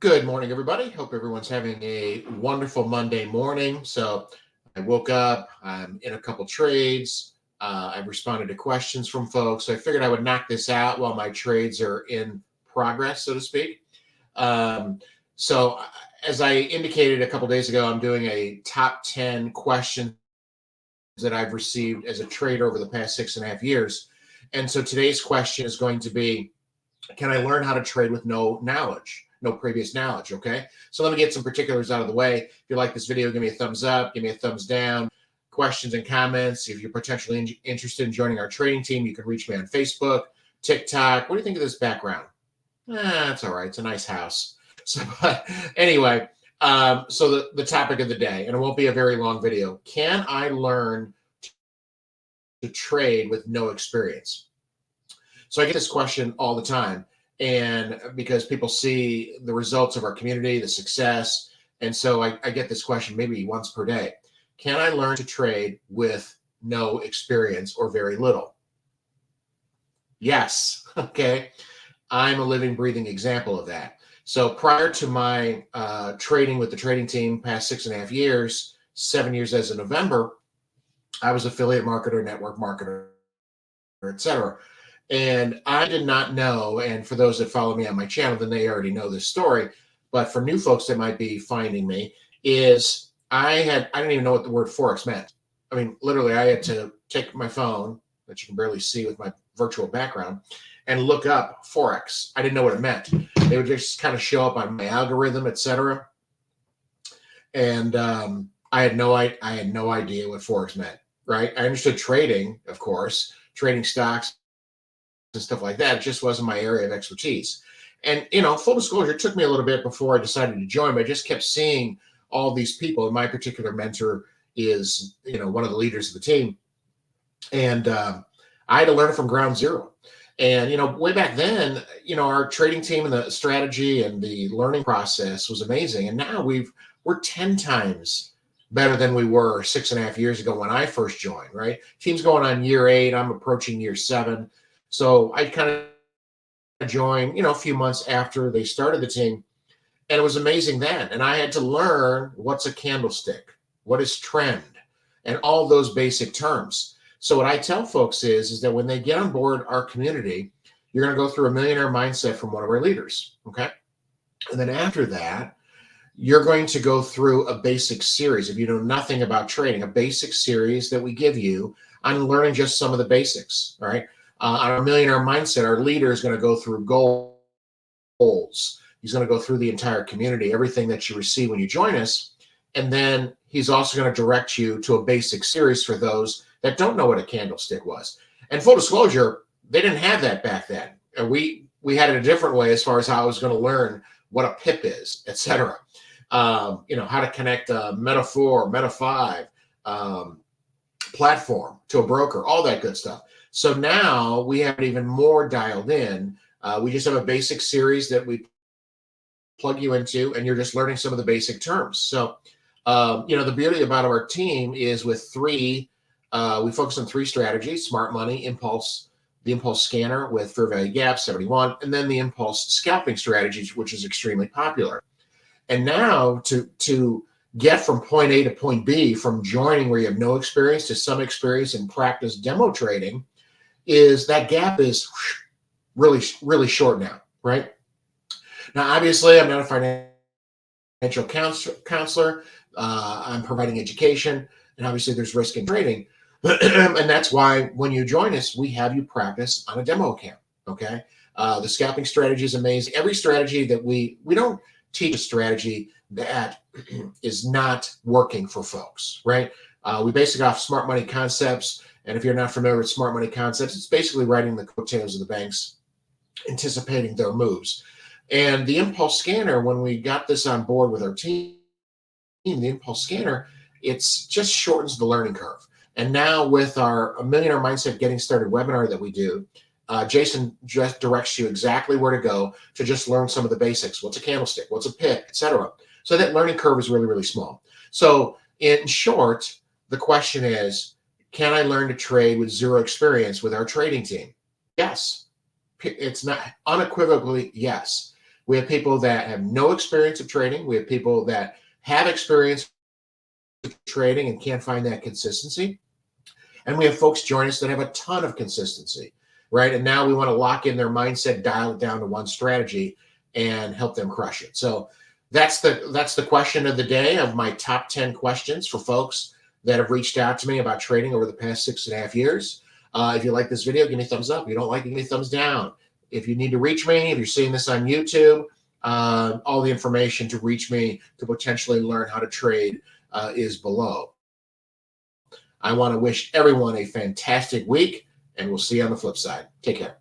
Good morning, everybody. Hope everyone's having a wonderful Monday morning. So I woke up, I'm in a couple trades. I've responded to questions from folks. So I figured I would knock this out while my trades are in progress, so to speak. Um, so as I indicated a couple days ago, I'm doing a top 10 questions that I've received as a trader over the past 6.5 years. And so today's question is going to be, can I learn how to trade with no knowledge, no previous knowledge? Okay. So let me get some particulars out of the way. If you like this video, give me a thumbs up, give me a thumbs down. Questions and comments. If you're potentially interested in joining our trading team, you can reach me on Facebook, TikTok. What do you think of this background? It's all right. It's a nice house. So, but anyway, so the topic of the day, and it won't be a very long video. Can I learn to trade with no experience? So I get this question all the time, and because people see the results of our community, the success, and so I get this question maybe once per day. Can I learn to trade with no experience or very little? Yes. Okay. I'm a living, breathing example of that. So prior to my trading with the trading team, past 6.5 years, 7 years as of November, I was affiliate marketer, network marketer, etc. And I did not know, and for those that follow me on my channel, then they already know this story. But for new folks that might be finding me, is I didn't even know what the word forex meant. I mean, literally, I had to take my phone that you can barely see with my virtual background and look up forex. I didn't know what it meant. They would just kind of show up on my algorithm, etc. And I had no idea what forex meant. Right? I understood trading, of course, trading stocks and stuff like that. It just wasn't my area of expertise. And, full disclosure, it took me a little bit before I decided to join, but I just kept seeing all these people. And my particular mentor is, one of the leaders of the team. And I had to learn from ground zero. And, way back then, our trading team and the strategy and the learning process was amazing. And now we're 10 times better than we were 6.5 years ago when I first joined, right? Team's going on year 8. I'm approaching year 7. So I kind of joined, a few months after they started the team. And it was amazing then. And I had to learn what's a candlestick, what is trend, and all those basic terms. So what I tell folks is that when they get on board our community, you're going to go through a millionaire mindset from one of our leaders. Okay. And then after that, you're going to go through a basic series. If you know nothing about trading, a basic series that we give you on learning just some of the basics. All right. On our millionaire mindset, our leader is going to go through goals. He's going to go through the entire community, everything that you receive when you join us. And then he's also going to direct you to a basic series for those that don't know what a candlestick was. And full disclosure, they didn't have that back then. And we had it a different way as far as how I was going to learn what a pip is, etc. How to connect a Meta 4, Meta 5 platform to a broker, all that good stuff. So now we have it even more dialed in. We just have a basic series that we plug you into, and you're just learning some of the basic terms. So, the beauty about our team is with we focus on 3 strategies: smart money, impulse, the impulse scanner with fair value gap 71, and then the impulse scalping strategies, which is extremely popular. And now to get from point A to point B, from joining where you have no experience to some experience and practice demo trading, is that gap is really, really short now, right? Now, obviously, I'm not a financial counselor. I'm providing education, and obviously there's risk in trading. And that's why when you join us, we have you practice on a demo account, okay? The scalping strategy is amazing. Every strategy that we don't teach a strategy that is not working for folks, right? We base it off smart money concepts. And if you're not familiar with smart money concepts, it's basically riding the coattails of the banks, anticipating their moves. And the impulse scanner, when we got this on board with our team, the impulse scanner, it's just shortens the learning curve. And now with our Millionaire Mindset Getting Started webinar that we do, Jason just directs you exactly where to go to just learn some of the basics. What's a candlestick? What's a pip, etc. So that learning curve is really, really small. So in short, the question is, can I learn to trade with zero experience with our trading team? Yes. It's not unequivocally yes. We have people that have no experience of trading. We have people that have experience of trading and can't find that consistency. And we have folks join us that have a ton of consistency, right? And now we want to lock in their mindset, dial it down to one strategy, and help them crush it. So that's the question of the day, of my top 10 questions for folks that have reached out to me about trading over the past 6.5 years. If you like this video, give me a thumbs up. If you don't like it, give me a thumbs down. If you need to reach me, if you're seeing this on YouTube, all the information to reach me to potentially learn how to trade is below. I want to wish everyone a fantastic week, and we'll see you on the flip side. Take care.